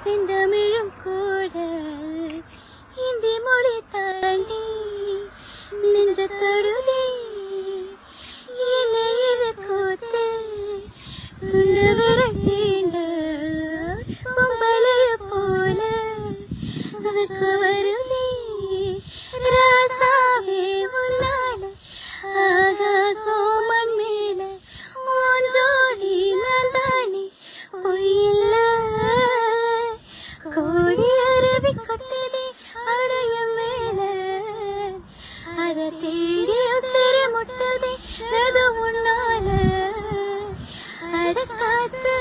செந்தமிழும் கூட ஹிந்தி மொழி தாண்டி நெஞ்ச தொடுதே இது கூத்து சுண்ட விரல் தீண்ட பொம்பளைய போல அதுக்கு வருதே ராசாவே உன்னால ஆகாசம் மண் மேல ஓஞ்சோடி நந்தானி பொய்யில்ல கோடி அருவி கொட்டுதே அடைய மேல அத தேடி உசிறு முட்டுதே அது உன்னால அடக்காத்து